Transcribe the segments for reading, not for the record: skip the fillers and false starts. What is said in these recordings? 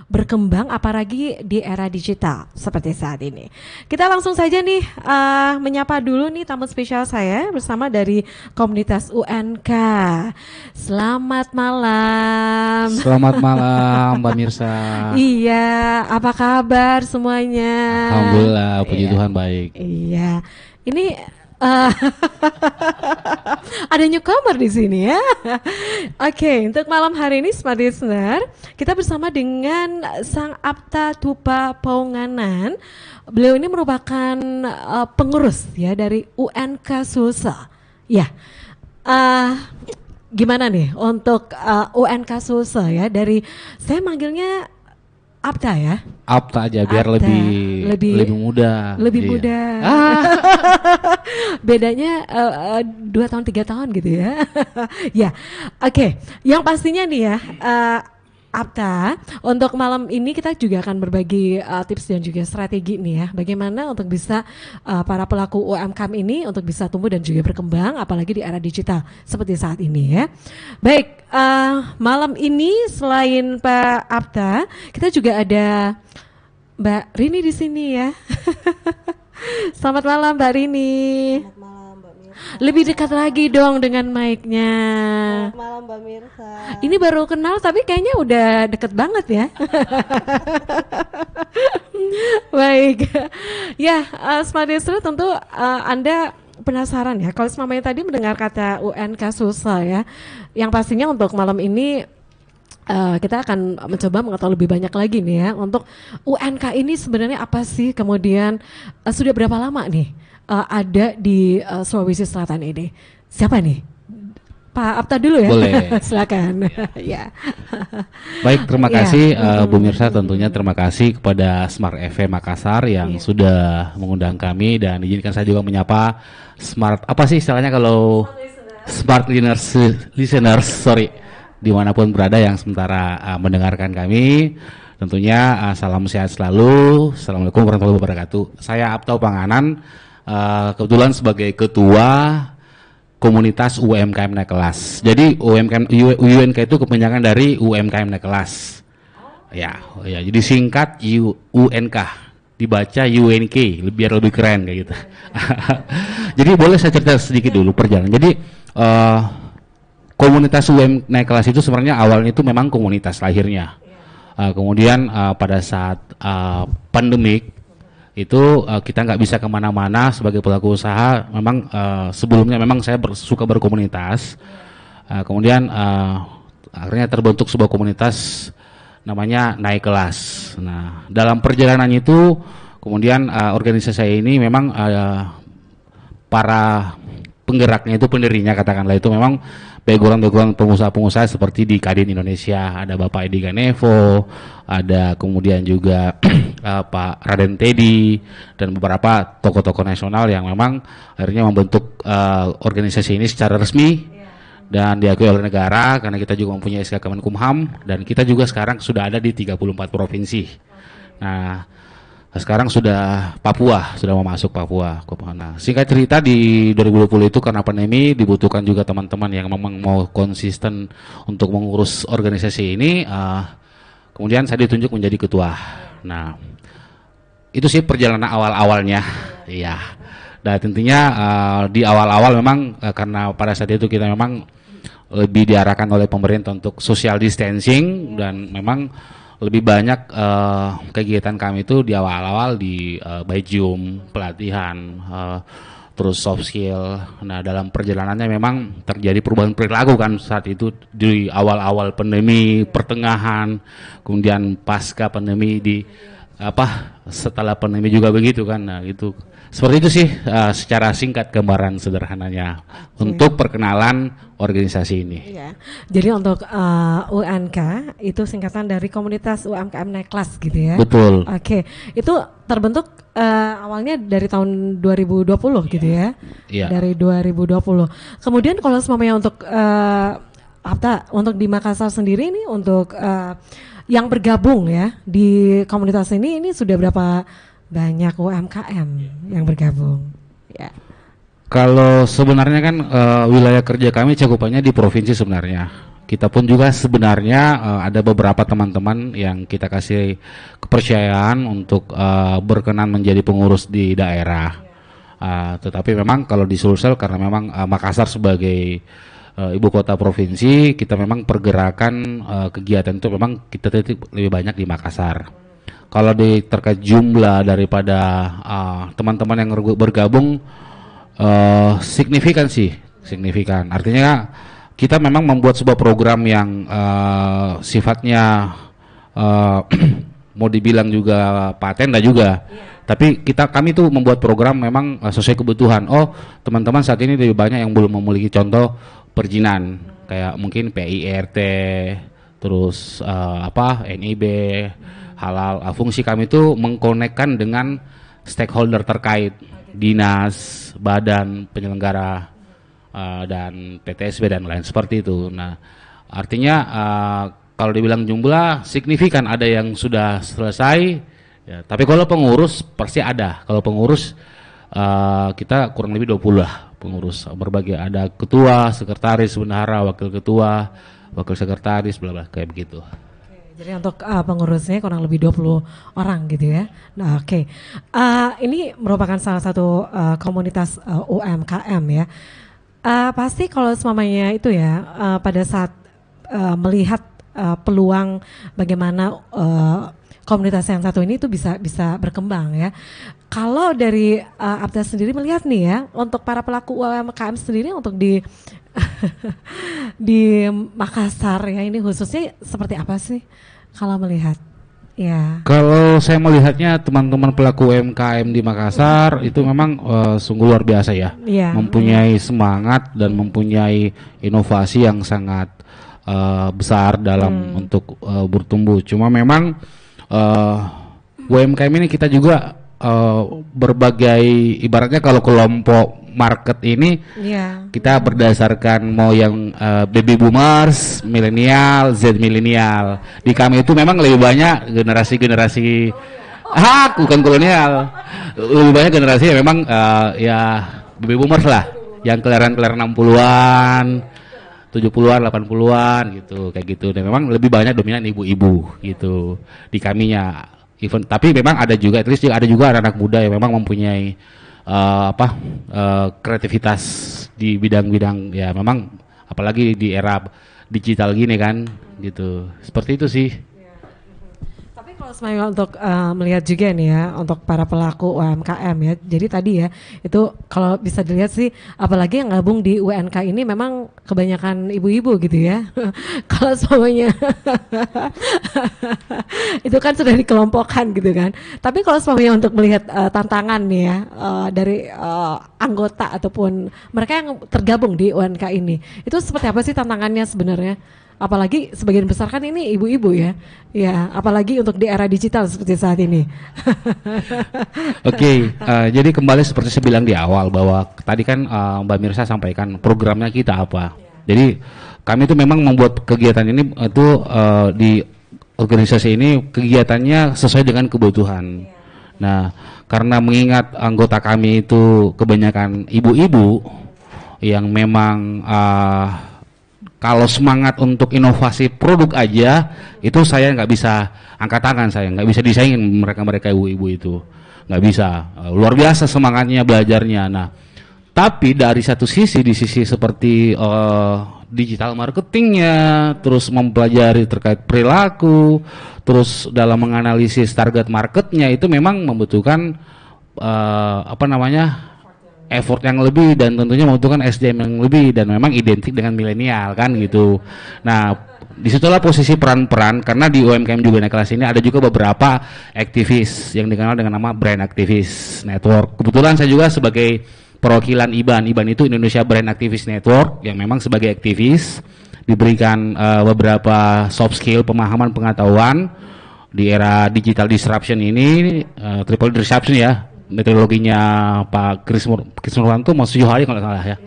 berkembang apalagi di era digital seperti saat ini. Kita langsung saja nih menyapa dulu nih tamu spesial saya bersama dari komunitas UNK. Selamat malam. Selamat malam Mbak Mirsa. Iya, apa kabar semuanya? Alhamdulillah, puji Iya. Tuhan baik. Iya, ini ada newcomer di sini ya. Oke, untuk malam hari ini Smart Listener, kita bersama dengan Sang Apta Tupa Paunganan. Beliau ini merupakan pengurus ya dari UNK Sulsel. Ya, gimana nih untuk UNK Sulsel ya? Dari saya manggilnya Apta ya. Apta aja biar Apta. lebih muda. Lebih Iya. muda. Bedanya 2 tahun 3 tahun gitu ya. Ya, oke. Yang pastinya nih ya, Apta, untuk malam ini kita juga akan berbagi tips dan juga strategi nih ya, bagaimana untuk bisa para pelaku UMKM ini untuk bisa tumbuh dan juga berkembang, apalagi di era digital seperti saat ini ya. Baik, malam ini selain Pak Apta, kita juga ada Mbak Rini di sini ya. Selamat malam Mbak Rini. Selamat malam Mbak Mirsa. Lebih dekat lagi dong dengan mic-nya. Selamat malam Mbak Mirsa. Ini baru kenal tapi kayaknya udah deket banget ya. Baik. Ya, Smart Listener tentu Anda penasaran ya. Kalau semuanya tadi mendengar kata UNK Sulsel ya, yang pastinya untuk malam ini kita akan mencoba mengetahui lebih banyak lagi nih ya untuk UNK ini sebenarnya apa sih, kemudian sudah berapa lama nih ada di Sulawesi Selatan ini. Siapa nih? Pak Apta dulu ya. Boleh. Silakan. Ya. Baik, terima Ya. kasih Bu Mirsa, tentunya terima kasih kepada Smart FM Makassar yang Iya. sudah mengundang kami, dan izinkan saya juga menyapa Smart, apa sih istilahnya kalau Smart listeners, sorry, dimanapun berada yang sementara mendengarkan kami. Tentunya salam sehat selalu. Assalamualaikum warahmatullahi wabarakatuh. Saya Apta Panganan, kebetulan sebagai ketua komunitas UMKM naik kelas. Jadi UNK itu kepanjangan dari UMKM naik kelas. Ya, jadi singkat UNK, dibaca UNK biar lebih keren kayak gitu. Jadi boleh saya cerita sedikit dulu perjalanan. Jadi komunitas UMK naik kelas itu sebenarnya awalnya itu memang komunitas lahirnya. Kemudian pada saat pandemik itu kita nggak bisa kemana-mana sebagai pelaku usaha. Memang sebelumnya memang saya suka berkomunitas. Kemudian akhirnya terbentuk sebuah komunitas namanya naik kelas. Nah, dalam perjalanan itu kemudian organisasi saya ini memang para penggeraknya itu, pendirinya katakanlah itu memang background pengusaha-pengusaha seperti di Kadin Indonesia, ada Bapak Edi Ganevo, ada kemudian juga Pak Raden Teddy, dan beberapa tokoh-tokoh nasional yang memang akhirnya membentuk organisasi ini secara resmi dan diakui oleh negara, karena kita juga mempunyai SK Kemenkumham, dan kita juga sekarang sudah ada di 34 provinsi. Nah, sekarang sudah Papua, sudah mau masuk Papua. Nah, singkat cerita di 2020 itu karena pandemi dibutuhkan juga teman-teman yang memang mau konsisten untuk mengurus organisasi ini. Kemudian saya ditunjuk menjadi ketua. Nah, itu sih perjalanan awal-awalnya. Iya. Dan tentunya di awal-awal memang karena pada saat itu kita memang lebih diarahkan oleh pemerintah untuk social distancing, dan memang lebih banyak kegiatan kami itu di awal-awal di by Zoom, pelatihan, terus soft skill. Nah, dalam perjalanannya memang terjadi perubahan perilaku kan saat itu di awal-awal pandemi, pertengahan, kemudian pasca pandemi, setelah pandemi juga begitu kan. Nah, gitu. Seperti itu sih secara singkat gambaran sederhananya untuk perkenalan organisasi ini. Iya. Jadi untuk UNK itu singkatan dari komunitas UMKM naik kelas gitu ya. Betul. Oke. Itu terbentuk awalnya dari tahun 2020 gitu ya. Iya. Dari 2020. Kemudian kalau semuanya untuk Apta, untuk di Makassar sendiri ini untuk yang bergabung ya di komunitas ini sudah berapa banyak UMKM yang bergabung? Ya. Kalau sebenarnya kan wilayah kerja kami cakupannya di provinsi sebenarnya. kita pun juga sebenarnya ada beberapa teman-teman yang kita kasih kepercayaan untuk berkenan menjadi pengurus di daerah. Tetapi memang kalau di Sulsel karena memang Makassar sebagai ibu kota provinsi, kita memang pergerakan kegiatan itu memang kita lebih banyak di Makassar. Kalau terkait jumlah daripada teman-teman yang bergabung signifikan sih, signifikan. Artinya kita memang membuat sebuah program yang sifatnya mau dibilang juga paten dan juga, tapi kami tuh membuat program memang sesuai kebutuhan. Oh, teman-teman saat ini lebih banyak yang belum memiliki contoh perizinan, kayak mungkin PIRT, terus NIB, halal. Fungsi kami itu mengkonekkan dengan stakeholder terkait, dinas, badan penyelenggara, dan PTSB dan lain seperti itu. Nah, artinya kalau dibilang jumlah signifikan, ada yang sudah selesai ya, tapi kalau pengurus pasti ada. Kalau pengurus kita kurang lebih 20 lah pengurus, berbagai, ada ketua, sekretaris, bendahara, wakil ketua, wakil sekretaris, bla bla kayak begitu. Jadi untuk pengurusnya kurang lebih 20 orang gitu ya. Nah, oke. Ini merupakan salah satu komunitas UMKM ya. Pasti kalau semuanya itu ya, pada saat melihat peluang bagaimana komunitas yang satu ini itu bisa berkembang ya. Kalau dari Abda sendiri melihat nih ya, untuk para pelaku UMKM sendiri untuk di di Makassar ya, ini khususnya seperti apa sih kalau melihat? Ya. Kalau saya melihatnya teman-teman pelaku UMKM di Makassar itu memang sungguh luar biasa ya, mempunyai semangat dan mempunyai inovasi yang sangat besar dalam untuk bertumbuh. Cuma memang UMKM ini kita juga berbagai, ibaratnya kalau kelompok market ini kita berdasarkan mau yang baby boomers, milenial, Z milenial. Di kami itu memang lebih banyak generasi bukan kolonial, lebih banyak generasi yang memang ya baby boomers lah, yang kelahiran 60-an, 70-an, 80-an gitu, kayak gitu. Dan memang lebih banyak dominan ibu-ibu gitu di kaminya. Tapi memang ada juga, at least ada juga anak-anak muda yang memang mempunyai kreativitas di bidang-bidang ya, memang apalagi di era digital gini kan gitu. Seperti itu sih. Tapi kalau semuanya untuk melihat juga nih ya, untuk para pelaku UMKM ya. Jadi tadi ya, itu kalau bisa dilihat sih, apalagi yang gabung di UNK ini memang kebanyakan ibu-ibu gitu ya. Kalau semuanya itu kan sudah dikelompokkan gitu kan. Tapi kalau semuanya untuk melihat tantangan nih ya, dari anggota ataupun mereka yang tergabung di UNK ini, itu seperti apa sih tantangannya sebenarnya? Apalagi sebagian besar kan ini ibu-ibu ya, ya apalagi untuk di era digital seperti saat ini. Oke, jadi kembali seperti saya bilang di awal bahwa tadi kan Mbak Mirsa sampaikan programnya kita apa. Jadi kami itu memang membuat kegiatan ini itu di organisasi ini kegiatannya sesuai dengan kebutuhan. Nah, karena mengingat anggota kami itu kebanyakan ibu-ibu yang memang kalau semangat untuk inovasi produk aja itu saya nggak bisa angkat tangan, saya nggak bisa disaingin mereka ibu-ibu itu, nggak bisa. Luar biasa semangatnya belajarnya. Nah, tapi dari satu sisi, di sisi seperti digital marketingnya, terus mempelajari terkait perilaku, terus dalam menganalisis target marketnya, itu memang membutuhkan effort yang lebih, dan tentunya membutuhkan SDM yang lebih, dan memang identik dengan milenial kan gitu. Nah, disitulah posisi peran-peran, karena di UMKM juga naik kelas ini ada juga beberapa aktivis yang dikenal dengan nama Brand Activist Network. Kebetulan saya juga sebagai perwakilan IBAN itu Indonesia Brand Activist Network, yang memang sebagai aktivis diberikan beberapa soft skill, pemahaman, pengetahuan di era digital disruption ini, triple disruption ya, metodologinya Pak Chris Nurwanto mau 7 hari kalau nggak salah ya.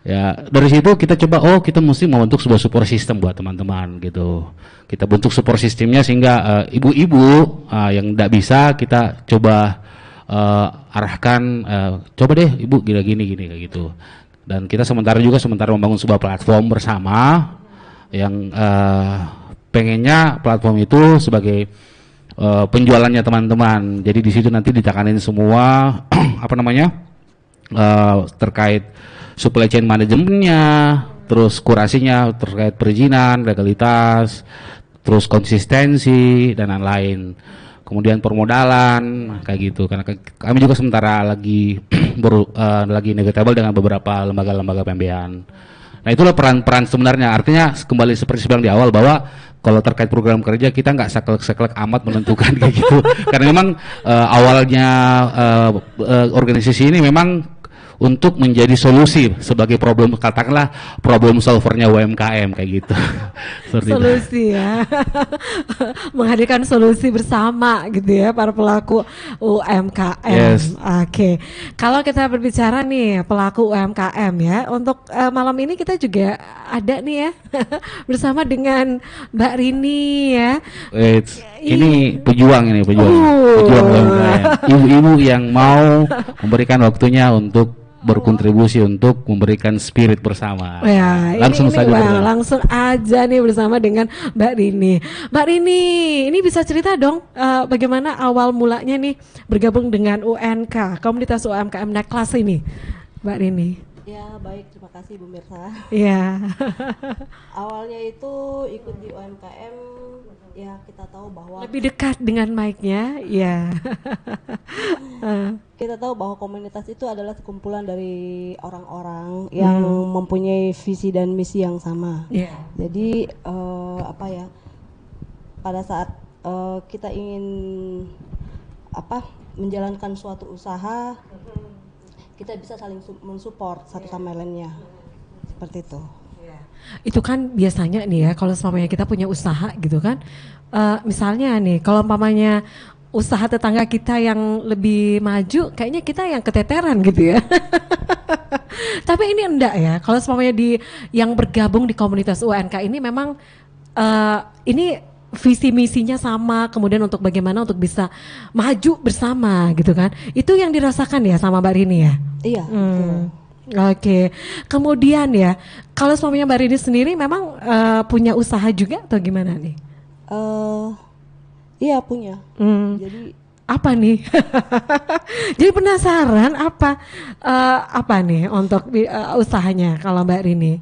Ya dari situ kita coba, kita mesti membentuk sebuah support system buat teman-teman gitu. Kita bentuk support systemnya sehingga ibu-ibu yang tidak bisa kita coba arahkan, coba deh ibu gini kayak gitu. Dan kita sementara membangun sebuah platform bersama yang pengennya platform itu sebagai penjualannya teman-teman. Jadi di situ nanti ditekanin semua apa namanya terkait supply chain manajemennya, terus kurasinya terkait perizinan, legalitas, terus konsistensi dan lain-lain. Kemudian permodalan kayak gitu. Karena kami juga sementara lagi lagi negotiable dengan beberapa lembaga-lembaga pembiayaan. Nah itulah peran-peran sebenarnya. Artinya kembali seperti saya bilang di awal bahwa kalau terkait program kerja kita nggak saklek-saklek amat menentukan kayak gitu. Karena memang awalnya organisasi ini memang untuk menjadi solusi sebagai problem, katakanlah problem solvernya UMKM kayak gitu. Solusi ya. Menghadirkan solusi bersama gitu ya para pelaku UMKM. Yes. Oke. Kalau kita berbicara nih pelaku UMKM ya, untuk malam ini kita juga ada nih ya bersama dengan Mbak Rini ya. Ini pejuang pejuang UMKM. Ibu-ibu yang mau memberikan waktunya untuk berkontribusi untuk memberikan spirit bersama. Ya, langsung saja. Langsung aja nih bersama dengan Mbak Rini. Mbak Rini, ini bisa cerita dong bagaimana awal mulanya nih bergabung dengan UNK, komunitas UMKM naik kelas ini, Mbak Rini. Ya baik, terima kasih Bu Mirsa. Iya. Awalnya itu ikut di UMKM, ya kita tahu bahwa Lebih dekat dengan mic-nya, ya. kita tahu bahwa komunitas itu adalah sekumpulan dari orang-orang yang mempunyai visi dan misi yang sama. Iya. Jadi apa ya? Pada saat kita ingin menjalankan suatu usaha, kita bisa saling mensupport satu sama lainnya, seperti itu. Itu kan biasanya nih ya kalau semuanya kita punya usaha gitu kan, misalnya nih kalau umpamanya usaha tetangga kita yang lebih maju, kayaknya kita yang keteteran gitu ya. Tapi ini enggak ya, kalau semuanya yang bergabung di komunitas UNK ini memang ini visi misinya sama, kemudian untuk bagaimana untuk bisa maju bersama gitu kan, itu yang dirasakan ya sama Mbak Rini ya. Iya. Oke. Kemudian ya, kalau suaminya Mbak Rini sendiri memang punya usaha juga atau gimana nih? Iya punya. Jadi apa nih? Jadi penasaran apa nih untuk usahanya kalau Mbak Rini?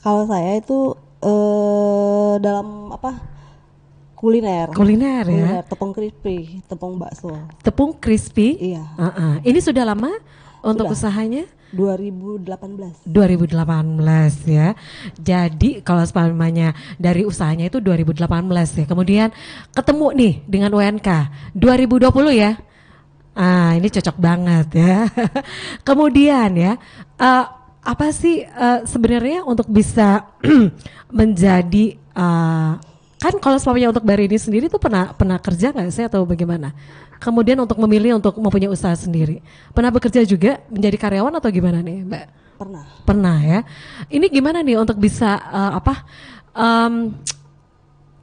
kalau saya itu dalam kuliner ya. tepung crispy, tepung bakso. Tepung crispy. Iya. Ini sudah lama untuk usahanya? 2018 ya. Jadi kalau semuanya dari usahanya itu 2018 ya. Kemudian ketemu nih dengan UNK 2020 ya. Ini cocok banget ya. Kemudian ya, apa sih sebenarnya untuk bisa menjadi kan kalau semuanya untuk Mbak Rini sendiri tuh pernah kerja nggak sih atau bagaimana? Kemudian untuk memilih untuk mempunyai usaha sendiri, pernah bekerja juga menjadi karyawan atau gimana nih Mbak? Pernah ya. Ini gimana nih untuk bisa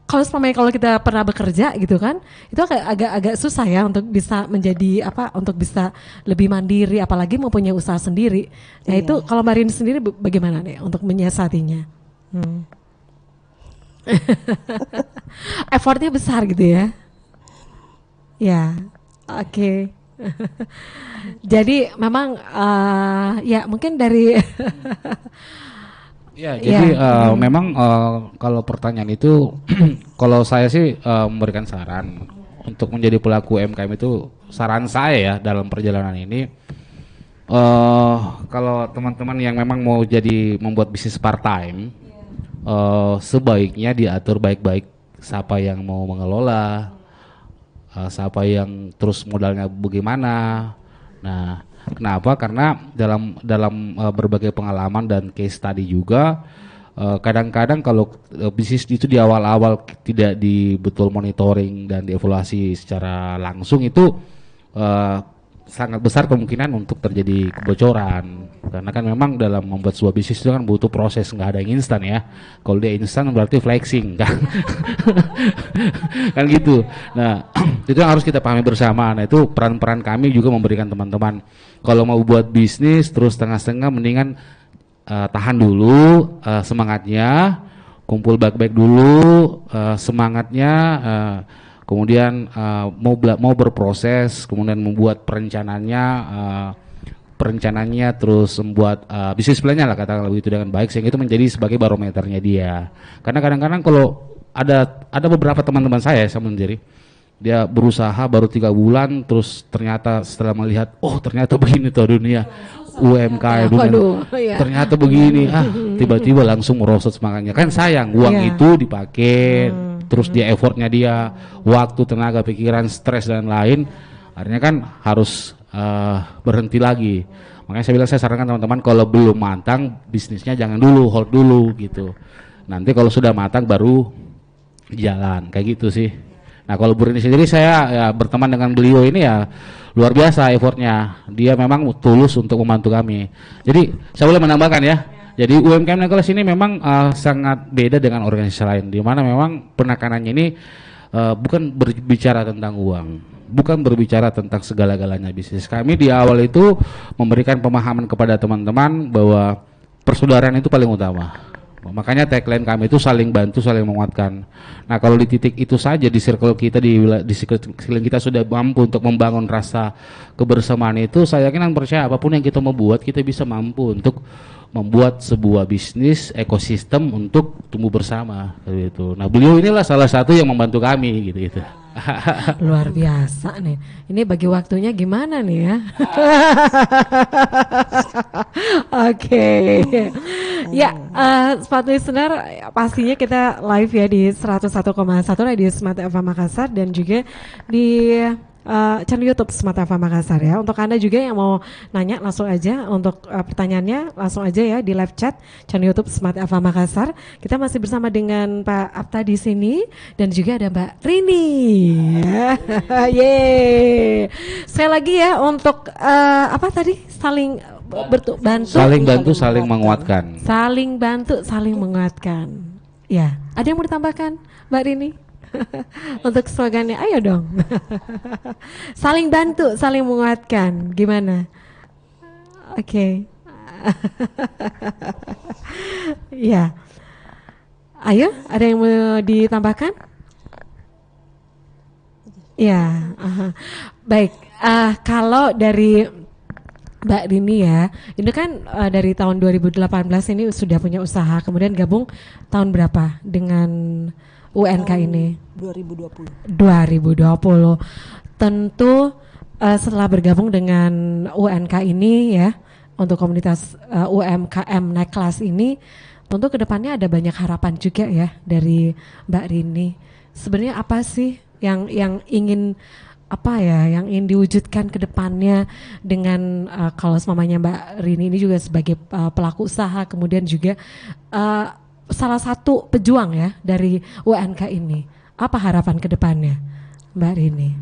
kalau kita pernah bekerja gitu kan, itu agak susah ya untuk bisa menjadi untuk bisa lebih mandiri, apalagi mempunyai usaha sendiri. Nah itu kalau Mbak Rini sendiri bagaimana nih untuk menyiasatinya? Effortnya besar gitu ya. Ya, oke. Jadi memang ya mungkin dari ya jadi memang kalau pertanyaan itu kalau saya sih memberikan saran untuk menjadi pelaku UMKM itu, saran saya ya dalam perjalanan ini kalau teman-teman yang memang mau jadi membuat bisnis part time, sebaiknya diatur baik-baik siapa yang mau mengelola, siapa yang terus modalnya bagaimana. Nah, kenapa? Karena dalam berbagai pengalaman dan case study juga kadang-kadang kalau bisnis itu di awal-awal tidak betul monitoring dan dievaluasi secara langsung, itu sangat besar kemungkinan untuk terjadi kebocoran. Karena kan memang dalam membuat sebuah bisnis itu kan butuh proses, nggak ada yang instan ya. Kalau dia instan berarti flexing kan. Kan gitu. Nah itu yang harus kita pahami bersama. Nah itu peran-peran kami juga memberikan teman-teman, kalau mau buat bisnis terus setengah-setengah, mendingan tahan dulu semangatnya, kumpul baik-baik dulu semangatnya, kemudian mau berproses, kemudian membuat perencanaannya, terus membuat bisnis plan-nya lah katakanlah begitu dengan baik, sehingga itu menjadi sebagai barometernya dia. Karena kadang-kadang kalau ada beberapa teman-teman saya sendiri, dia berusaha baru 3 bulan, terus ternyata setelah melihat, oh ternyata begini tuh dunia UMKM, ternyata begini, tiba-tiba langsung merosot semangatnya. Kan sayang, uang itu dipakai, terus dia effortnya dia, waktu, tenaga, pikiran, stres dan lain, akhirnya kan harus berhenti lagi. Makanya saya bilang, saya sarankan teman-teman kalau belum matang bisnisnya jangan dulu, hold dulu gitu. Nanti kalau sudah matang baru jalan, kayak gitu sih. Nah kalau Bu Rini sendiri, saya ya berteman dengan beliau ini ya luar biasa effortnya. Dia memang tulus untuk membantu kami. Jadi saya boleh menambahkan ya. Jadi UMKM Negles ini memang sangat beda dengan organisasi lain, di mana memang penekanannya ini bukan berbicara tentang uang, bukan berbicara tentang segala-galanya bisnis. Kami di awal itu memberikan pemahaman kepada teman-teman bahwa persaudaraan itu paling utama. Makanya tagline kami itu saling bantu, saling menguatkan. Nah kalau di titik itu saja, di circle kita, di sekeliling kita sudah mampu untuk membangun rasa kebersamaan itu, saya yakin dan percaya apapun yang kita mau buat, kita bisa mampu untuk membuat sebuah bisnis ekosistem untuk tumbuh bersama gitu. Nah beliau inilah salah satu yang membantu kami gitu. Luar biasa nih. Ini bagi waktunya gimana nih ya? Oke. Ya, Smart Listener, pastinya kita live ya di 101,1 Radio Smart FM Makassar dan juga di channel YouTube Smart FM Makassar ya. Untuk Anda juga yang mau nanya langsung aja untuk pertanyaannya langsung aja ya di live chat channel YouTube Smart FM Makassar. Kita masih bersama dengan Pak Apta di sini dan juga ada Mbak Rini. Yeay. Sekali lagi ya untuk apa tadi, saling bantu, saling menguatkan. Saling bantu, saling menguatkan. Ya, ada yang mau ditambahkan Mbak Rini? Untuk slogannya, ayo dong. Saling bantu, saling menguatkan. Gimana? Oke. Ya. Ayo, ada yang mau ditambahkan? Ya. Baik. Kalau dari Mbak Rini ya, ini kan dari tahun 2018 ini sudah punya usaha, kemudian gabung tahun berapa dengan UNK ini? 2020. Tentu setelah bergabung dengan UNK ini ya, untuk komunitas UMKM naik kelas ini, tentu kedepannya ada banyak harapan juga ya dari Mbak Rini. Sebenarnya apa sih yang ingin yang ingin diwujudkan ke depannya dengan kalau semuanya Mbak Rini ini juga sebagai pelaku usaha, kemudian juga salah satu pejuang ya dari UNK ini. Apa harapan ke depannya Mbak Rini?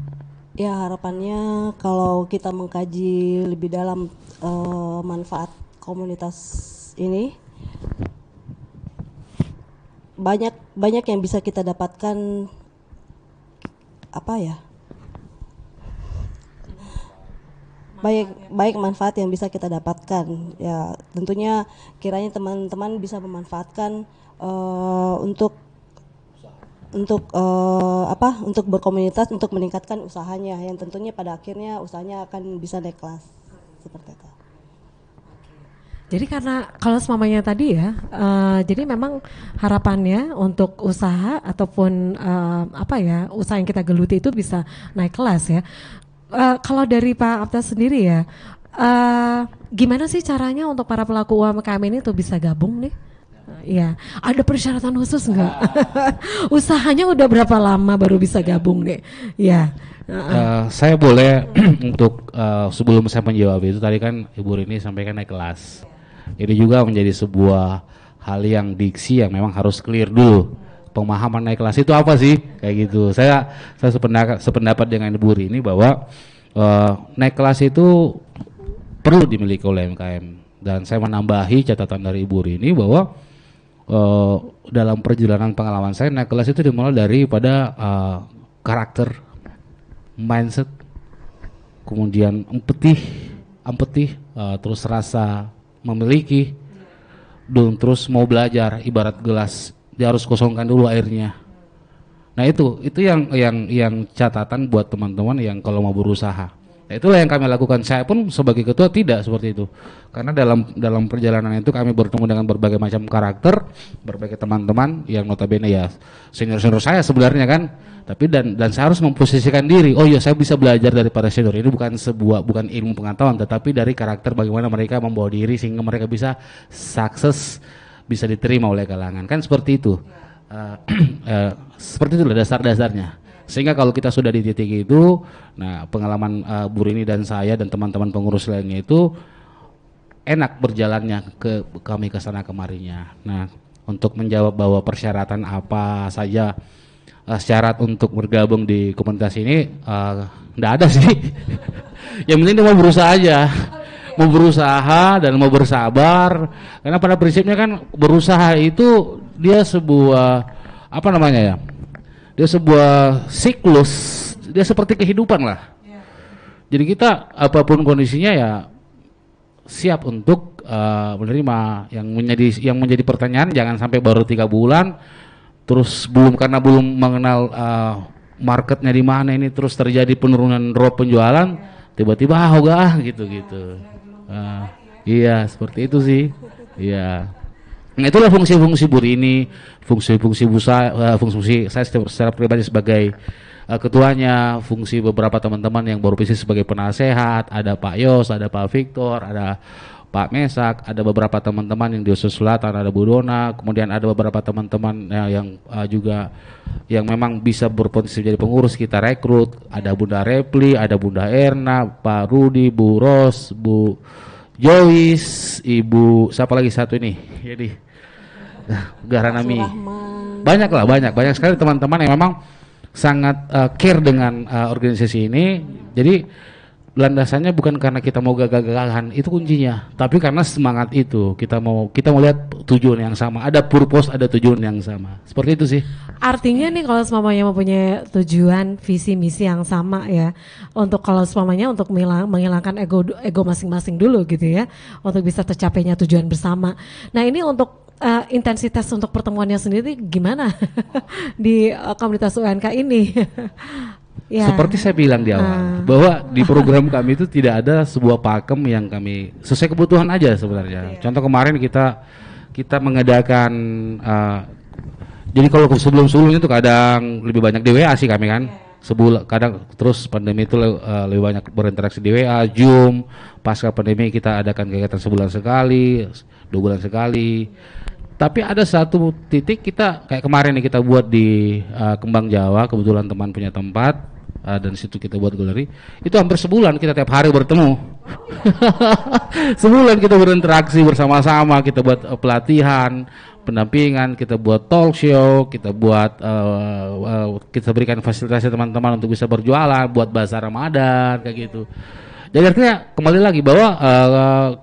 Ya harapannya kalau kita mengkaji lebih dalam manfaat komunitas ini, banyak yang bisa kita dapatkan, baik manfaat yang bisa kita dapatkan. Ya tentunya kiranya teman-teman bisa memanfaatkan untuk berkomunitas, untuk meningkatkan usahanya, yang tentunya pada akhirnya usahanya akan bisa naik kelas seperti itu. Jadi karena kalau semuanya tadi ya, jadi memang harapannya untuk usaha ataupun usaha yang kita geluti itu bisa naik kelas ya. Kalau dari Pak Apta sendiri ya, gimana sih caranya untuk para pelaku UMKM ini tuh bisa gabung nih? Ya, ada persyaratan khusus nggak? Usahanya udah berapa lama baru bisa gabung nih? Ya. Saya boleh untuk sebelum saya menjawab itu, tadi kan Ibu Rini sampaikan naik kelas. Ini juga menjadi sebuah hal yang diksi yang memang harus clear dulu. Pemahaman naik kelas itu apa sih? Kayak gitu. Saya sependapat dengan Ibu Rini bahwa naik kelas itu perlu dimiliki oleh UMKM. Dan saya menambahi catatan dari Ibu Rini bahwa dalam perjalanan pengalaman saya, naik kelas itu dimulai daripada karakter, mindset, kemudian empati, terus rasa memiliki, terus mau belajar, ibarat gelas dia harus kosongkan dulu airnya. Nah itu yang catatan buat teman-teman yang kalau mau berusaha. Nah, itulah yang kami lakukan. Saya pun sebagai ketua tidak seperti itu. Karena dalam perjalanan itu kami bertemu dengan berbagai macam karakter, berbagai teman-teman yang notabene ya senior-senior saya sebenarnya kan. Tapi dan saya harus memposisikan diri. Oh iya, saya bisa belajar daripada senior. Ini bukan ilmu pengetahuan, tetapi dari karakter bagaimana mereka membawa diri sehingga mereka bisa sukses, bisa diterima oleh kalangan. Kan seperti itu. Seperti itulah dasar-dasarnya. Sehingga kalau kita sudah di titik itu, nah pengalaman Bu Rini dan saya dan teman-teman pengurus lainnya itu enak berjalannya kami ke sana kemarinya. Nah, untuk menjawab bahwa persyaratan apa saja syarat untuk bergabung di komunitas ini enggak ada sih. Yang penting dia mau berusaha aja. Mau berusaha dan mau bersabar. Karena pada prinsipnya kan berusaha itu dia sebuah apa namanya ya? Dia sebuah siklus, dia seperti kehidupan lah. Jadi kita apapun kondisinya ya siap untuk menerima. Yang menjadi pertanyaan jangan sampai baru 3 bulan, terus karena belum mengenal marketnya di mana ini, terus terjadi penurunan drop penjualan, tiba-tiba gitu. Iya seperti itu sih. Iya. Nah itulah fungsi-fungsi Bu Rini, fungsi-fungsi saya secara pribadi sebagai ketuanya, fungsi beberapa teman-teman yang baru bisnis sebagai penasehat, ada Pak Yos, ada Pak Victor, ada Pak Mesak, ada beberapa teman-teman yang di Sulawesi Selatan, ada Bu Dona, kemudian ada beberapa teman-teman yang juga yang memang bisa berpotensi jadi pengurus kita rekrut, ada Bunda Repli, ada Bunda Erna, Pak Rudi, Bu Ros, Bu Joyce, Ibu siapa lagi satu ini? Jadi Garanami. Banyak sekali teman-teman yang memang sangat care dengan organisasi ini. Jadi landasannya bukan karena kita mau gagah-gagahan, itu kuncinya, tapi karena semangat itu. Kita mau lihat tujuan yang sama, ada purpose, ada tujuan yang sama. Seperti itu sih. Artinya nih kalau semuanya mempunyai tujuan, visi misi yang sama ya. Untuk kalau semuanya untuk menghilangkan ego masing-masing dulu gitu ya, untuk bisa tercapainya tujuan bersama. Nah, ini untuk intensitas untuk pertemuannya sendiri gimana di komunitas UNK ini? Ya. Seperti saya bilang di awal, bahwa di program kami itu tidak ada sebuah pakem yang kami sesuai kebutuhan aja sebenarnya. Contoh kemarin kita mengadakan, jadi kalau sebelum-sebelumnya itu kadang lebih banyak di WA sih kami kan, sebulan kadang, terus pandemi itu lebih banyak berinteraksi di WA, Zoom. Pasca pandemi kita adakan kegiatan sebulan sekali, 2 bulan sekali. Tapi ada satu titik kita kayak kemarin nih kita buat di Kembang Jawa, kebetulan teman punya tempat. Dan situ kita buat galeri, itu hampir sebulan kita tiap hari bertemu. Sebulan kita berinteraksi bersama-sama, kita buat pelatihan, pendampingan, kita buat talk show, kita buat kita berikan fasilitasi teman-teman untuk bisa berjualan, buat bazar Ramadan kayak gitu. Jadi artinya kembali lagi bahwa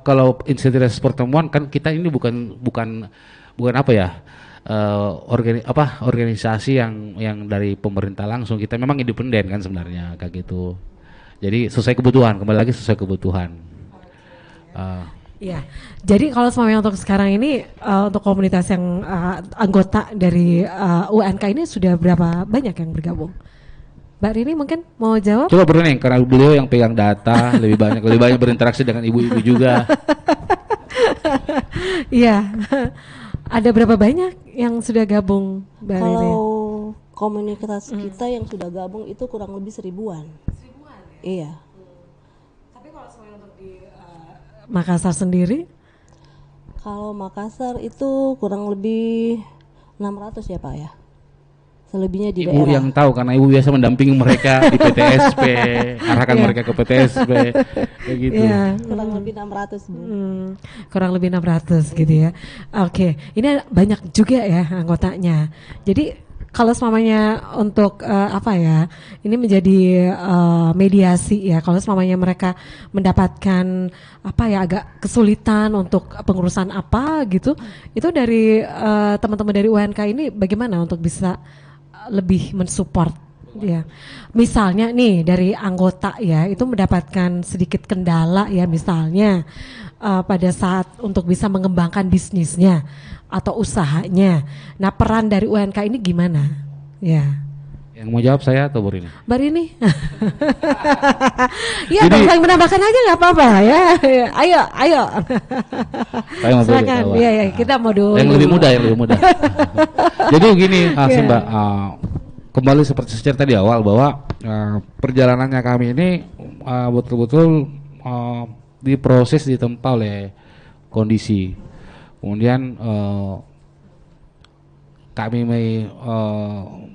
kalau intensitas pertemuan kan kita ini bukan apa ya? Organisasi yang dari pemerintah langsung, kita memang independen kan sebenarnya kayak gitu. Jadi sesuai kebutuhan, kembali lagi sesuai kebutuhan. Ya, jadi kalau semuanya untuk sekarang ini untuk komunitas yang anggota dari UNK ini sudah berapa banyak yang bergabung? Mbak Rini mungkin mau jawab? Coba Rini, karena beliau yang pegang data lebih banyak berinteraksi dengan ibu-ibu juga. Iya. Ada berapa banyak yang sudah gabung, Mbak Rini? Kalau komunitas kita yang sudah gabung itu kurang lebih 1000-an. 1000-an ya? Iya. Tapi kalau semuanya untuk di Makassar sendiri? Kalau Makassar itu kurang lebih 600 ya Pak ya? Selebihnya di Ibu daerah. yang tahu karena ibu biasa mendampingi mereka di PTSP, arahkan mereka ke PTSP kayak gitu. Kurang lebih 600 Bu. Kurang lebih 600 gitu ya. Oke, ini banyak juga ya anggotanya. Jadi kalau semuanya untuk ini menjadi mediasi ya. Kalau semuanya mereka mendapatkan agak kesulitan untuk pengurusan apa gitu, itu dari teman-teman dari UNK ini bagaimana untuk bisa lebih mensupport Ya, misalnya nih dari anggota ya itu mendapatkan sedikit kendala ya misalnya pada saat untuk bisa mengembangkan bisnisnya atau usahanya. Nah peran dari UNK ini gimana? Ya, Yang mau jawab saya atau Burini? Mbak Rini. Ya, Jadi- kalau saya menambahkan aja nggak apa-apa ya. Ayo, ayo. Saya mau beri Silakan. tahu. Iya, ya, kita mau dulu. Yang lebih muda, yang lebih muda. Jadi begini, Iya. sih Mbak, kembali seperti cerita di awal bahwa perjalanannya kami ini betul-betul diproses ditempa oleh kondisi. Kemudian kami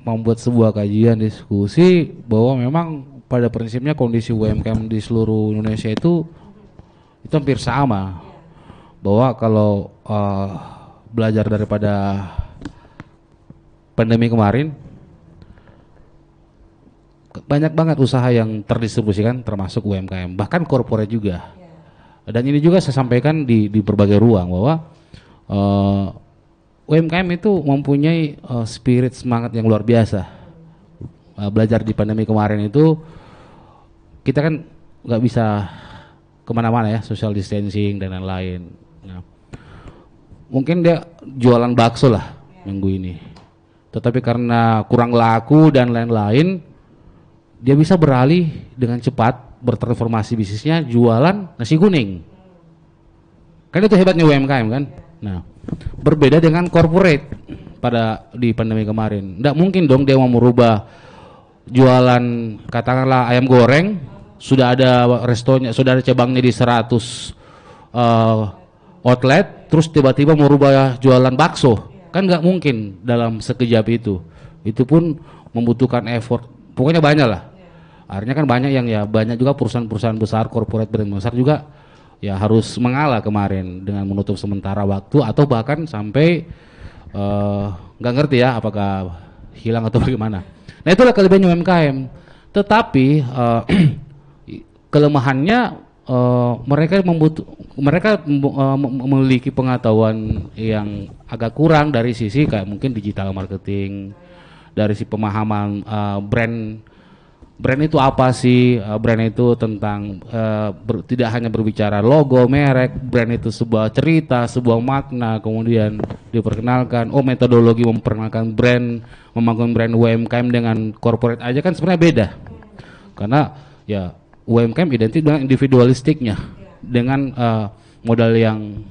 membuat sebuah kajian diskusi bahwa memang pada prinsipnya kondisi UMKM di seluruh Indonesia itu hampir sama. Bahwa kalau belajar daripada pandemi kemarin, banyak banget usaha yang terdistribusikan termasuk UMKM, bahkan korporat juga. Dan ini juga saya sampaikan di berbagai ruang bahwa UMKM itu mempunyai spirit semangat yang luar biasa. Belajar di pandemi kemarin itu kita kan nggak bisa kemana-mana ya, social distancing dan lain-lain. Nah, mungkin dia jualan bakso lah minggu ini, tetapi karena kurang laku dan lain-lain, dia bisa beralih dengan cepat bertransformasi bisnisnya jualan nasi kuning. Kan itu hebatnya UMKM kan. Nah, berbeda dengan corporate di pandemi kemarin. Nggak mungkin dong dia mau merubah jualan katakanlah ayam goreng, sudah ada restonya, sudah ada cabangnya di 100 outlet, terus tiba-tiba mau rubah jualan bakso. Kan nggak mungkin dalam sekejap itu. Itu pun membutuhkan effort. Pokoknya banyak lah. Akhirnya kan banyak juga perusahaan-perusahaan besar, corporate brand besar juga ya harus mengalah kemarin dengan menutup sementara waktu atau bahkan sampai nggak ngerti ya apakah hilang atau bagaimana. Nah itulah kelebihan UMKM. Tetapi kelemahannya mereka memiliki pengetahuan yang agak kurang dari sisi kayak mungkin digital marketing, dari si pemahaman brand itu apa sih, brand itu tentang tidak hanya berbicara logo, merek, brand itu sebuah cerita, sebuah makna, kemudian diperkenalkan, metodologi memperkenalkan brand, membangun brand UMKM dengan corporate aja kan sebenarnya beda. Karena ya UMKM identik dengan individualistiknya, dengan modal yang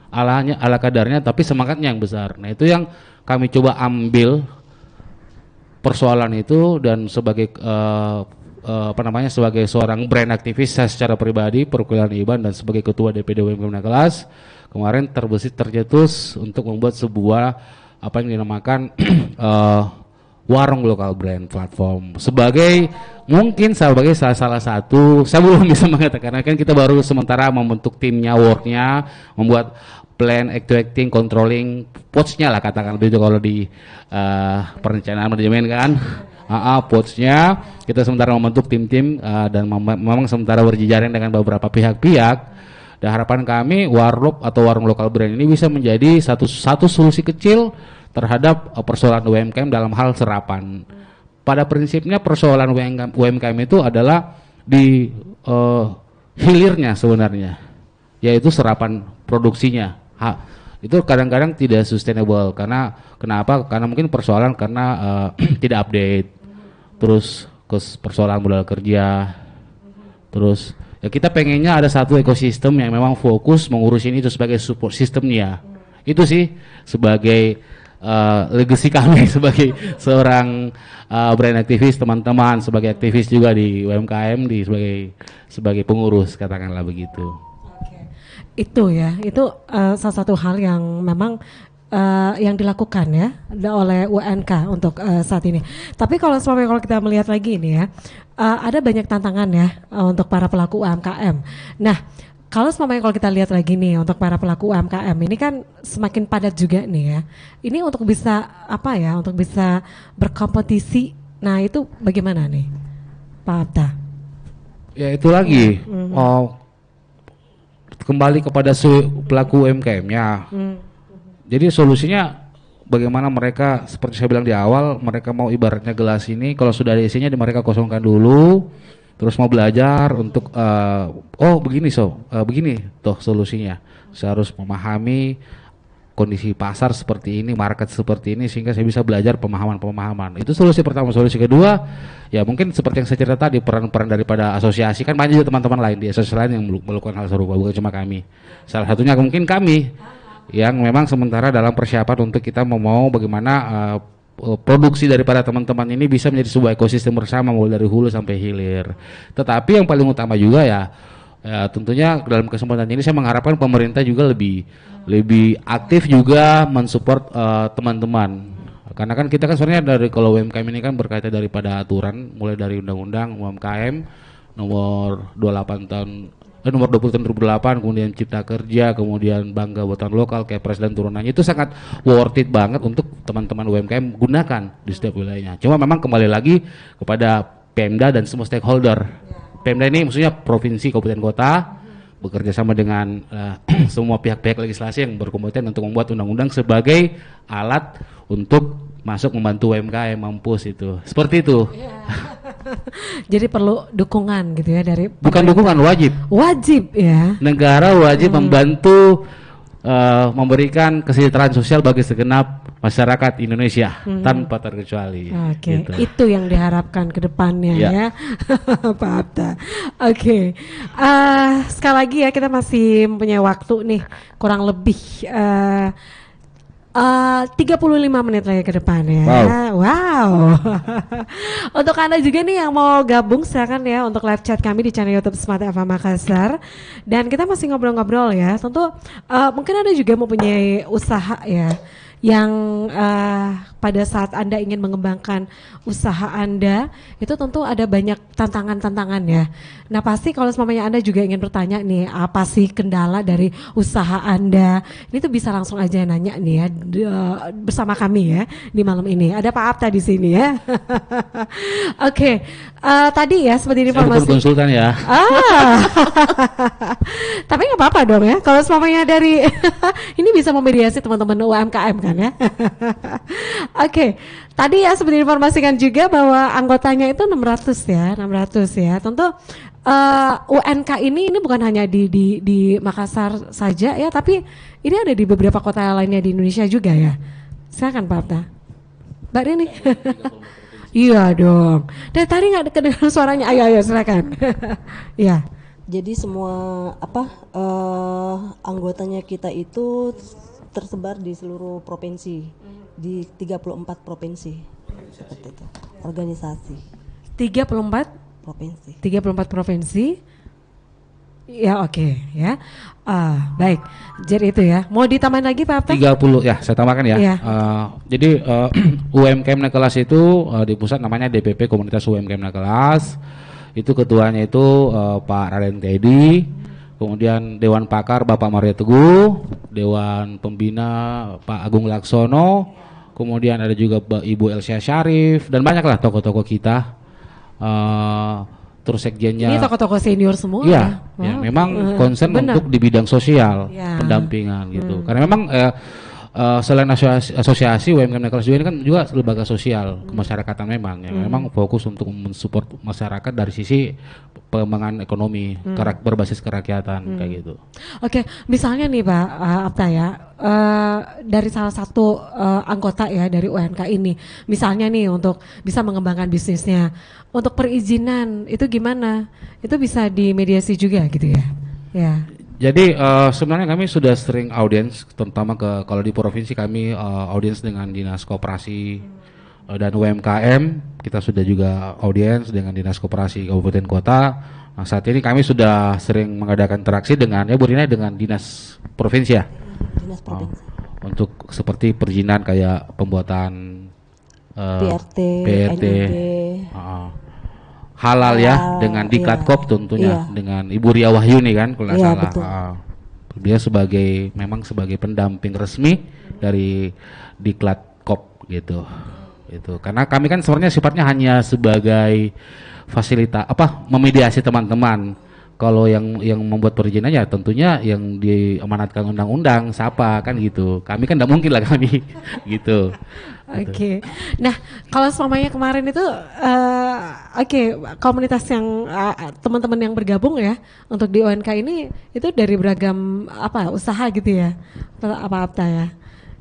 ala kadarnya tapi semangatnya yang besar. Nah, itu yang kami coba ambil persoalan itu dan sebagai sebagai seorang brand aktivis saya secara pribadi perwakilan IBAN dan sebagai ketua DPD UMKM Nakelas kemarin tercetus untuk membuat sebuah apa yang dinamakan warung lokal brand platform sebagai salah satu, saya belum bisa mengatakan karena kan kita baru sementara membentuk timnya, worknya, membuat plan, acting, controlling, potsnya lah katakan begitu kalau di perencanaan manajemen kan, potsnya kita sementara membentuk tim-tim dan memang sementara berjejaring dengan beberapa pihak-pihak. Dan harapan kami warung atau warung lokal brand ini bisa menjadi satu solusi kecil terhadap persoalan UMKM dalam hal serapan. Pada prinsipnya persoalan UMKM itu adalah di hilirnya sebenarnya, yaitu serapan produksinya. Itu kadang-kadang tidak sustainable karena kenapa? Karena mungkin persoalan karena tidak update, terus persoalan modal kerja, terus ya kita pengennya ada satu ekosistem yang memang fokus mengurusin itu sebagai support sistemnya. Itu sih sebagai legacy kami sebagai seorang brand aktivis, teman-teman sebagai aktivis juga di UMKM, sebagai pengurus katakanlah begitu. Itu ya, itu salah satu hal yang memang yang dilakukan ya oleh UNK untuk saat ini. Tapi kalau kita melihat lagi ini ya, ada banyak tantangan ya untuk para pelaku UMKM. Nah, kalau kita lihat lagi nih untuk para pelaku UMKM ini kan semakin padat juga nih ya. Ini untuk bisa untuk bisa berkompetisi. Nah, itu bagaimana nih, Pak Abta? Ya itu lagi. Kembali kepada pelaku UMKM-nya. Jadi solusinya bagaimana mereka seperti saya bilang di awal, mereka mau ibaratnya gelas ini kalau sudah ada isinya mereka kosongkan dulu, terus mau belajar untuk oh begini begini toh solusinya. Saya harus memahami kondisi pasar seperti ini, market seperti ini, sehingga saya bisa belajar pemahaman. Itu solusi pertama. Solusi kedua, ya mungkin seperti yang saya cerita tadi, peran-peran daripada asosiasi, kan banyak juga teman-teman lain di asosiasi lain yang melakukan hal serupa, bukan cuma kami. Salah satunya mungkin kami, yang memang sementara dalam persiapan untuk kita mau bagaimana produksi daripada teman-teman ini bisa menjadi sebuah ekosistem bersama, mulai dari hulu sampai hilir. Tetapi yang paling utama juga ya tentunya dalam kesempatan ini saya mengharapkan pemerintah juga lebih aktif juga mensupport teman-teman, karena kan kita kan sebenarnya dari kalau UMKM ini kan berkaitan daripada aturan mulai dari undang-undang UMKM nomor 28 tahun nomor 20 tahun 2008, kemudian Cipta Kerja, kemudian Bangga Buatan Lokal, Kepres dan turunannya itu sangat worth it banget untuk teman-teman UMKM gunakan di setiap wilayahnya. Cuma memang kembali lagi kepada Pemda dan semua stakeholder. Pemda ini maksudnya provinsi, kabupaten, kota bekerja sama dengan semua pihak-pihak legislasi yang berkompeten untuk membuat undang-undang sebagai alat untuk masuk membantu UMKM mampus itu. Seperti itu. Jadi perlu dukungan gitu ya dari bukan dukungan, wajib. Wajib ya. Negara wajib membantu memberikan kesejahteraan sosial bagi segenap masyarakat Indonesia tanpa terkecuali. Oke, gitu. itu yang diharapkan ke depannya ya, Pak Abta. Oke, sekali lagi ya kita masih mempunyai waktu nih kurang lebih 35 menit lagi ke depan ya. Wow. Untuk Anda juga nih yang mau gabung silakan ya untuk live chat kami di channel YouTube Smart FM Makassar. Dan kita masih ngobrol-ngobrol ya. Tentu mungkin Anda juga mempunyai usaha ya yang pada saat Anda ingin mengembangkan usaha Anda itu tentu ada banyak tantangan-tantangan ya. Nah pasti kalau semuanya Anda juga ingin bertanya nih apa sih kendala dari usaha Anda, ini tuh bisa langsung aja nanya nih ya bersama kami ya di malam ini. Ada Pak Abta di sini ya. Oke, tadi ya seperti informasi. Saya bukan konsultan ya. Tapi nggak apa-apa dong ya. Kalau semuanya dari ini bisa memediasi teman-teman UMKM kan ya. Oke, tadi ya seperti informasikan juga bahwa anggotanya itu 600 ya. Tentu UNK ini bukan hanya di Makassar saja ya, tapi ini ada di beberapa kota lainnya di Indonesia juga ya. Silakan Pak Abta. Mbak Rini. Iya dong. Dan tadi nggak kedengaran suaranya. Ayo silakan. Iya. Jadi semua anggotanya kita itu tersebar di seluruh provinsi, di 34 provinsi seperti itu. Organisasi 34 provinsi. Ya oke ya. Baik. Jadi itu ya. Mau ditambahin lagi Pak Abta? 30 ya, saya tambahkan ya. Iya. Jadi UMKM Nakelas itu di pusat namanya DPP Komunitas UMKM Nakelas. Itu ketuanya itu Pak Raden Teddy, kemudian Dewan Pakar Bapak Mario Teguh, Dewan Pembina Pak Agung Laksono, kemudian ada juga Ibu Elsia Syarif dan banyaklah tokoh-tokoh kita. Terus sekjennya. Ini tokoh-tokoh senior semua. Iya, ya, memang concern untuk di bidang sosial, pendampingan gitu. Karena memang selain asosiasi UMKM Nakelas juga ini kan juga lembaga sosial kemasyarakatan memang ya. Memang fokus untuk mensupport masyarakat dari sisi pengembangan ekonomi berbasis kerakyatan kayak gitu. Oke, misalnya nih Pak Abta ya, dari salah satu anggota ya dari UNK ini, misalnya nih untuk bisa mengembangkan bisnisnya, untuk perizinan itu gimana? Itu bisa dimediasi juga gitu ya? Ya. Jadi sebenarnya kami sudah sering audiens, terutama kalau di provinsi kami audiens dengan Dinas Koperasi dan UMKM, kita sudah juga audiens dengan Dinas Koperasi Kabupaten Kota. Nah, saat ini kami sudah sering mengadakan interaksi dengan Bu Rina dengan Dinas Provinsi ya. Dinas Provinsi. Untuk seperti perizinan kayak pembuatan PRT, PRT, halal ya dengan Diklat.Kop tentunya dengan Ibu Ria Wahyuni kan kalau nggak salah. Dia memang sebagai pendamping resmi dari Diklat.Kop gitu. Karena kami kan sebenarnya sifatnya hanya sebagai memediasi teman-teman kalau yang membuat perizinan ya tentunya yang diamanatkan undang-undang siapa kan gitu. Kami kan tidak mungkin lah kami gitu. Oke. Nah, kalau semuanya kemarin itu oke, komunitas yang teman-teman yang bergabung ya untuk di ONK ini itu dari beragam usaha gitu ya. Apa ya.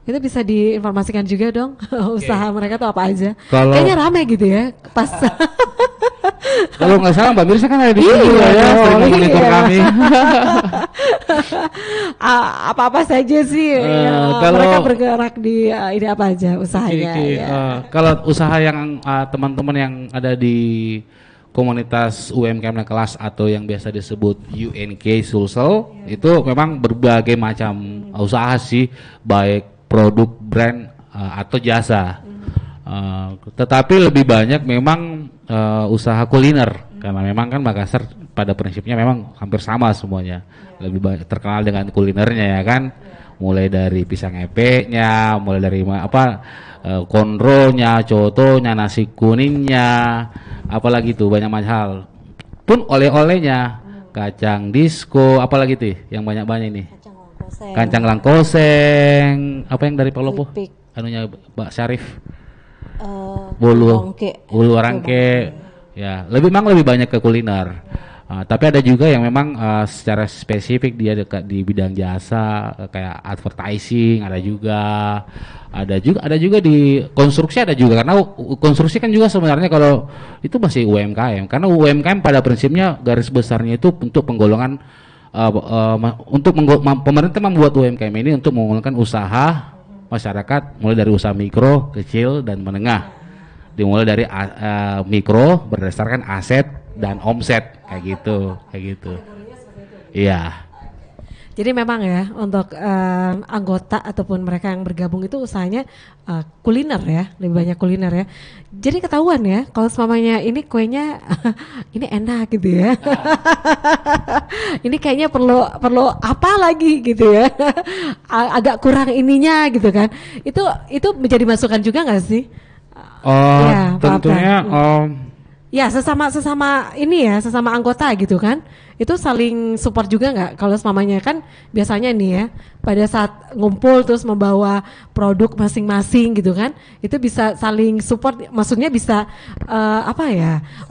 Itu bisa diinformasikan juga dong usaha mereka tuh apa aja. Kayaknya rame gitu ya pas. Kalau nggak salah Mbak Mirsa kan ada di sini ya, sering memonitor kami. Apa-apa saja sih kalau mereka bergerak di ini apa aja usahanya. Kalau usaha yang teman-teman yang ada di komunitas UMKM kelas atau yang biasa disebut UNK Sulsel itu memang berbagai macam usaha sih, baik produk, brand atau jasa. Tetapi lebih banyak memang usaha kuliner karena memang kan Makassar pada prinsipnya memang hampir sama semuanya, lebih banyak terkenal dengan kulinernya ya kan, mulai dari pisang epeknya, mulai dari konronya, cotonya, nasi kuningnya, apalagi tuh banyak macam hal, pun oleh-olehnya, kacang disco, apalagi tuh yang banyak-banyak ini, kacang langkoseng, apa yang dari Palopo, anunya Mbak Syarif. Bulu rangke ya, memang lebih banyak ke kuliner. Tapi ada juga yang memang secara spesifik dia dekat di bidang jasa kayak advertising, ada juga di konstruksi, ada juga karena konstruksi kan juga sebenarnya kalau itu masih UMKM, karena UMKM pada prinsipnya garis besarnya itu untuk penggolongan pemerintah membuat UMKM ini untuk menggolongkan usaha masyarakat mulai dari usaha mikro, kecil dan menengah. Dimulai dari mikro berdasarkan aset dan omset kayak gitu. Iya. Jadi memang ya untuk anggota ataupun mereka yang bergabung itu usahanya kuliner ya, lebih banyak kuliner ya. Jadi ketahuan ya kalau semuanya ini kuenya ini enak gitu ya. Ini kayaknya perlu apa lagi gitu ya. Agak kurang ininya gitu kan. Itu menjadi masukan juga nggak sih? Ya, tentunya ya sesama ini ya, sesama anggota gitu kan, itu saling support juga nggak? Kalau semuanya kan biasanya nih ya, pada saat ngumpul terus membawa produk masing-masing gitu kan, itu bisa saling support, maksudnya bisa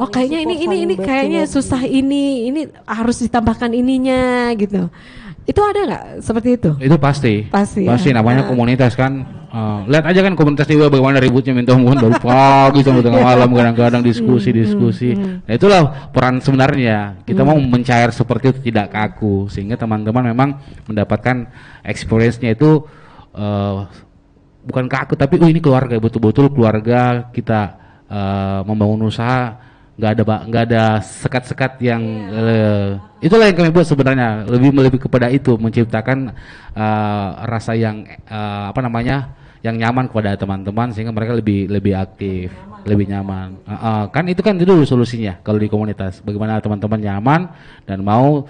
oh kayaknya ini kayaknya susah ini harus ditambahkan ininya gitu. Itu ada nggak seperti itu? Itu pasti ya. Namanya komunitas kan. Lihat aja kan komunitas di bagaimana ributnya minta ampun dari pagi sampai tengah malam, kadang-kadang diskusi. Nah itulah peran sebenarnya, kita mau mencair seperti itu, tidak kaku, sehingga teman-teman memang mendapatkan experience-nya itu bukan kaku tapi ini keluarga, betul-betul keluarga kita membangun usaha, nggak ada sekat-sekat yang itulah yang kami buat sebenarnya, lebih kepada itu, menciptakan rasa yang yang nyaman kepada teman-teman sehingga mereka lebih aktif, lebih nyaman. Kan itu dulu solusinya kalau di komunitas, bagaimana teman-teman nyaman dan mau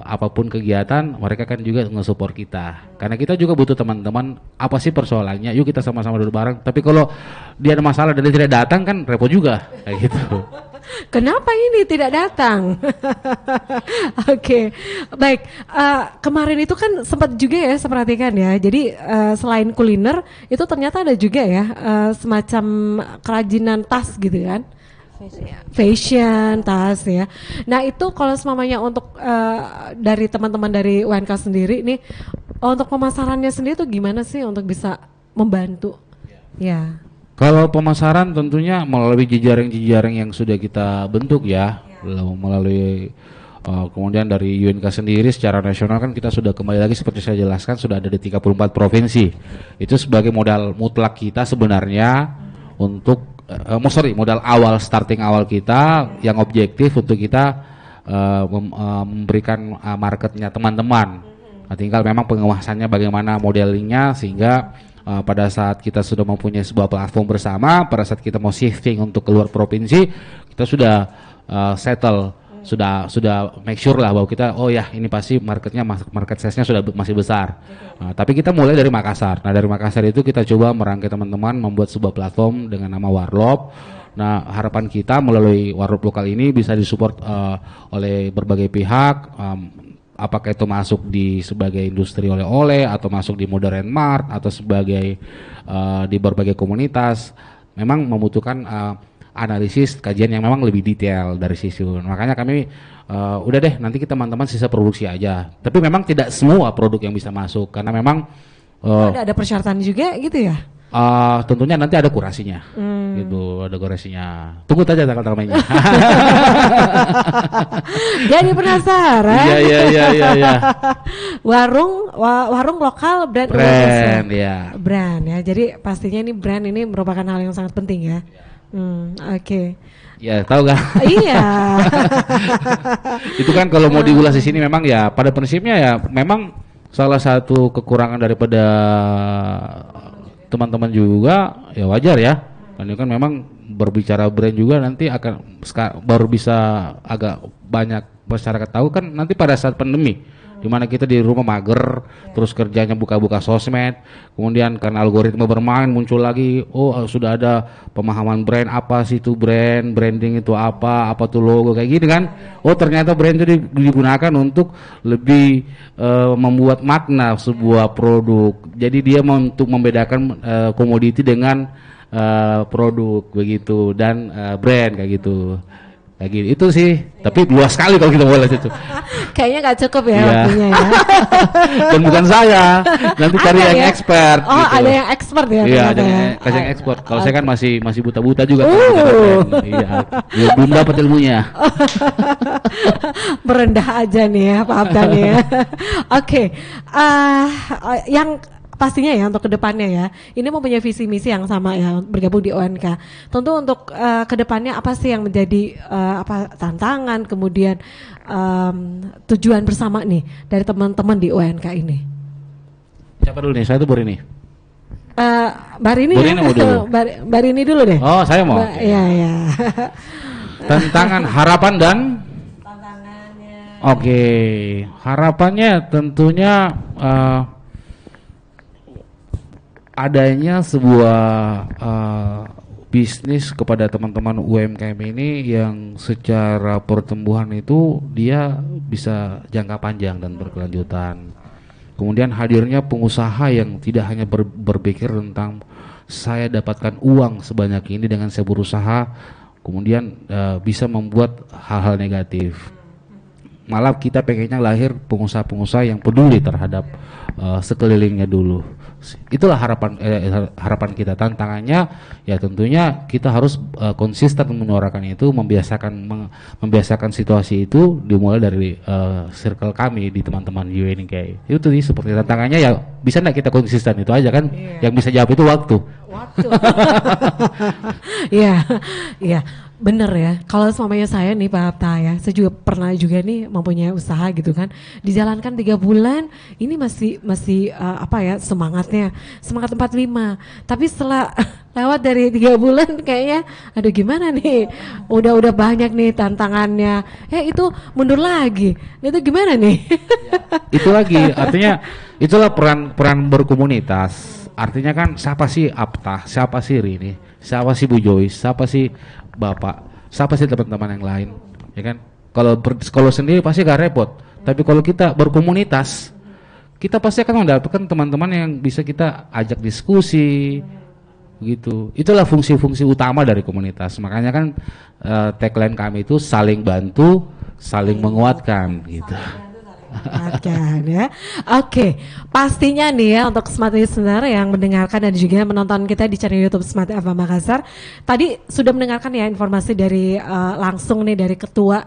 apapun kegiatan, mereka kan juga nge-support kita. Karena kita juga butuh teman-teman, apa sih persoalannya? Yuk kita sama-sama duduk bareng. Tapi kalau dia ada masalah dan dia tidak datang kan repot juga kayak gitu. Kenapa ini tidak datang? Oke, baik. Kemarin itu kan sempat juga ya saya perhatikan ya. Jadi selain kuliner itu ternyata ada juga ya semacam kerajinan tas gitu kan. Fashion, tas ya. Nah itu kalau semamanya untuk dari teman-teman dari UNK sendiri nih, untuk pemasarannya sendiri tuh gimana sih untuk bisa membantu? Ya. Kalau pemasaran tentunya melalui jejaring-jejaring yang sudah kita bentuk ya, melalui kemudian dari UNK sendiri secara nasional kan kita sudah kembali lagi seperti saya jelaskan sudah ada di 34 provinsi. Itu sebagai modal mutlak kita sebenarnya untuk modal awal, starting awal kita yang objektif untuk kita memberikan marketnya teman-teman. Nah, tinggal memang pengawasannya bagaimana modelingnya sehingga pada saat kita sudah mempunyai sebuah platform bersama, pada saat kita mau shifting untuk keluar provinsi, kita sudah settle, sudah make sure lah bahwa kita ini pasti market size-nya sudah masih besar. Tapi kita mulai dari Makassar. Nah dari Makassar itu kita coba merangkai teman-teman membuat sebuah platform dengan nama Warlop. Nah, harapan kita melalui warung lokal ini bisa disupport oleh berbagai pihak, apakah itu masuk di sebagai industri oleh-oleh atau masuk di modern mart atau sebagai di berbagai komunitas, memang membutuhkan analisis kajian yang memang lebih detail dari sisi. Makanya kami udah deh nanti kita teman-teman sisa produksi aja. Tapi memang tidak semua produk yang bisa masuk karena memang ada persyaratan juga gitu ya. Tentunya nanti ada kurasinya, gitu, ada kurasinya. Tunggu aja tanggal mainnya. Jadi penasaran. Iya. Warung lokal brand ya. Brand ya. Jadi pastinya ini brand ini merupakan hal yang sangat penting ya. Oke. Ya, tahu gak? Iya. Itu kan kalau mau diulas di sini memang ya pada prinsipnya ya memang salah satu kekurangan daripada teman-teman juga ya wajar ya. Karena kan memang berbicara brand juga nanti akan baru bisa agak banyak masyarakat tahu kan nanti pada saat pandemi di mana kita di rumah mager terus kerjanya buka-buka sosmed, kemudian karena algoritma bermain muncul lagi sudah ada pemahaman brand, apa sih itu branding itu apa tuh logo kayak gini kan, ternyata brand itu digunakan untuk lebih membuat makna sebuah produk, jadi dia untuk membedakan komoditi dengan produk begitu dan brand kayak gitu. Kayak gitu itu sih, tapi luas sekali kalau kita boleh itu. Kayaknya nggak cukup ya waktunya ya. Dan bukan saya, nanti cari yang expert. Oh, gitu. Ada yang expert ya? Iya, ada yang expert. Kalau saya kan masih buta-buta juga. Iya, belum dapat ilmunya. Merendah aja nih ya, Pak Abdan ya. Oke, yang pastinya ya untuk kedepannya ya, ini mempunyai visi misi yang sama ya bergabung di ONK. Tentu untuk kedepannya apa sih yang menjadi tantangan kemudian tujuan bersama nih dari teman-teman di ONK ini? Siapa dulu nih? Saya tuh ini. Mbak Rini ya? Mbak Rini dulu deh. Oh, saya mau. Iya. Tantangan, harapan dan tantangannya. Oke, harapannya tentunya adanya sebuah bisnis kepada teman-teman UMKM ini yang secara pertumbuhan itu dia bisa jangka panjang dan berkelanjutan. Kemudian hadirnya pengusaha yang tidak hanya berpikir tentang saya dapatkan uang sebanyak ini dengan saya berusaha, kemudian bisa membuat hal-hal negatif. Malah kita pengennya lahir pengusaha-pengusaha yang peduli terhadap sekelilingnya dulu. Itulah harapan kita. Tantangannya ya tentunya kita harus konsisten menyuarakan itu, membiasakan situasi itu dimulai dari circle kami di teman-teman UNK. Itu sih seperti tantangannya ya, bisa enggak kita konsisten itu aja kan. Yang bisa jawab itu waktu. Iya. Bener ya, kalau semuanya saya nih Pak Hapta ya, saya juga pernah juga nih mempunyai usaha gitu kan, dijalankan 3 bulan, ini masih semangat 45, tapi setelah lewat dari 3 bulan kayaknya, aduh gimana nih, udah banyak nih tantangannya, itu mundur lagi, itu gimana nih? Itu lagi, artinya itulah peran berkomunitas, artinya kan siapa sih Apta, siapa sih Rini, siapa sih Bu Joyce, siapa sih Bapak, siapa sih teman-teman yang lain, ya kan? Kalau sendiri pasti gak repot, tapi kalau kita berkomunitas, kita pasti akan mendapatkan teman-teman yang bisa kita ajak diskusi, gitu. Itulah fungsi-fungsi utama dari komunitas. Makanya kan tagline kami itu saling bantu, saling menguatkan, gitu. Ya. Oke, pastinya nih ya untuk Smart Listener yang mendengarkan dan juga menonton kita di channel YouTube Smart FM Makassar, tadi sudah mendengarkan ya informasi dari langsung nih dari Ketua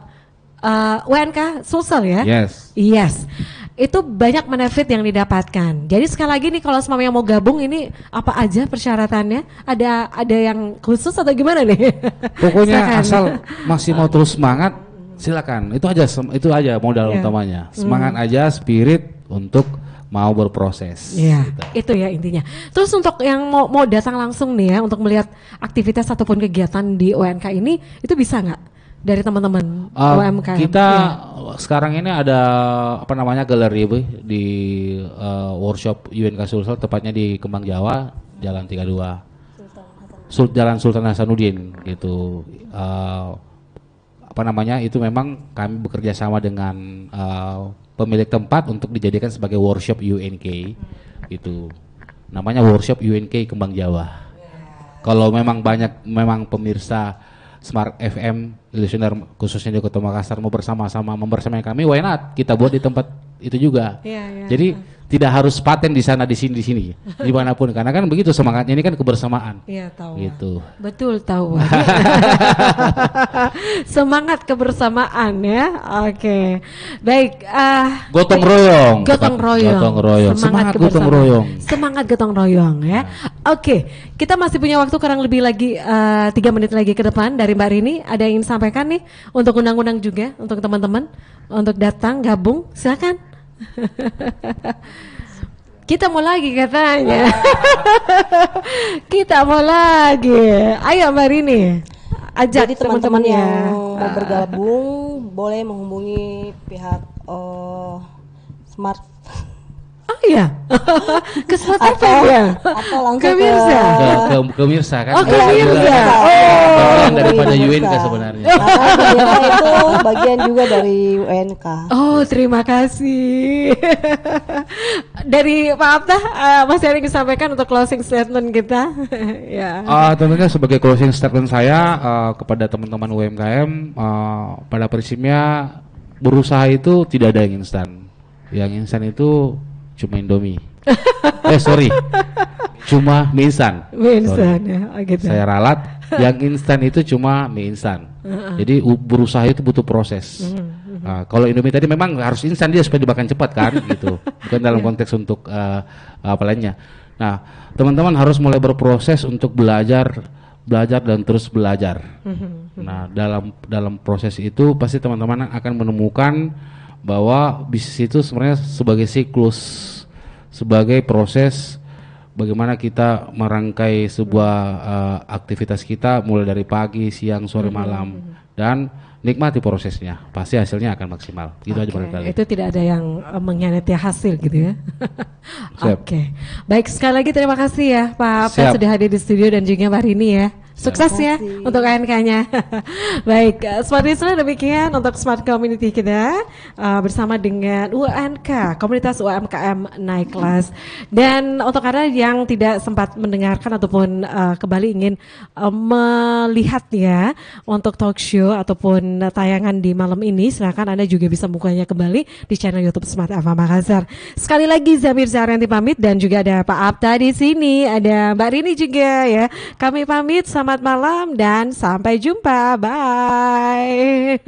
UNK Sulsel ya. Yes. Itu banyak benefit yang didapatkan. Jadi sekali lagi nih kalau semuanya mau gabung ini apa aja persyaratannya? Ada yang khusus atau gimana nih? Pokoknya asal masih mau terus semangat, silakan. Itu aja modal utamanya. Semangat aja, spirit untuk mau berproses. Iya, gitu. Itu ya intinya. Terus untuk yang mau datang langsung nih ya untuk melihat aktivitas ataupun kegiatan di UNK ini, itu bisa nggak dari teman-teman UMKM? Kita sekarang ini ada galeri di workshop UNK Sulsel, tepatnya di Kembang Jawa, Jalan 32. Jalan Sultan Hasanuddin gitu. Apa namanya, itu memang kami bekerja sama dengan pemilik tempat untuk dijadikan sebagai workshop UNK gitu. Namanya workshop UNK Kembang Jawa. Kalau memang pemirsa Smart FM listener khususnya di Kota Makassar mau bersama-sama membersamai kami, why not kita buat di tempat itu juga. Jadi tidak harus paten di sana di sini dimanapun, karena kan begitu semangatnya ini kan kebersamaan. Iya, tahu. Gitu. Betul, tahu. Semangat kebersamaan ya. Oke. Baik, Gotong royong. Gotong royong. Semangat gotong royong. Semangat gotong royong ya. Oke, kita masih punya waktu kurang lebih lagi 3 menit lagi ke depan dari Mbak Rini. Ada yang ingin sampaikan nih untuk undang-undang juga untuk teman-teman untuk datang gabung, silakan. Kita mau lagi katanya. Kita mau lagi. Ayo Mbak Rini, ajak Jadi teman-teman teman-temannya. yang mau bergabung boleh menghubungi pihak Smart Oh iya. Ke Smart FM ya? atau langsung Ke Mirza. Ke Mirsa kan. Oh, ke Mirsa. Mirza. Bagian daripada Mirza. UNK sebenarnya. Karena Mirza itu bagian juga dari UNK. Oh, terima kasih. Dari Pak Apta, masih ada yang disampaikan untuk closing statement kita? Ya. Tentunya sebagai closing statement saya kepada teman-teman UMKM, pada prinsipnya berusaha itu tidak ada yang instan. Yang instan itu cuma Indomie. Cuma mie instan. Mie instan Sorry. ya, oh gitu. Saya ralat, yang instan itu cuma mie instan. Jadi berusaha itu butuh proses. Kalau Indomie tadi memang harus instan dia supaya dimakan cepat kan, gitu. Bukan dalam konteks untuk apa lainnya. Nah, teman-teman harus mulai berproses untuk belajar dan terus belajar. Nah, dalam proses itu pasti teman-teman akan menemukan bahwa bisnis itu sebenarnya sebagai siklus, sebagai proses bagaimana kita merangkai sebuah aktivitas kita mulai dari pagi, siang, sore, malam, dan nikmati prosesnya, pasti hasilnya akan maksimal. Itu aja barangkali. Itu tidak ada yang mengkhianati hasil gitu ya. Siap. Oke. Baik, sekali lagi terima kasih ya Pak Apta Siap. sudah hadir di studio dan juga Mbak Rini ya. Sukses ya untuk ANK-nya. Baik, Smart Listener, demikian untuk Smart Community kita bersama dengan UNK, Komunitas UMKM Naik Kelas. Dan untuk Anda yang tidak sempat mendengarkan ataupun kembali ingin melihat ya untuk talk show ataupun tayangan di malam ini, silakan Anda juga bisa bukanya kembali di channel YouTube Smart FM Makassar. Sekali lagi Zamir Zahrianti pamit dan juga ada Pak Apta di sini, ada Mbak Rini juga ya. Kami pamit, selamat malam dan sampai jumpa. Bye.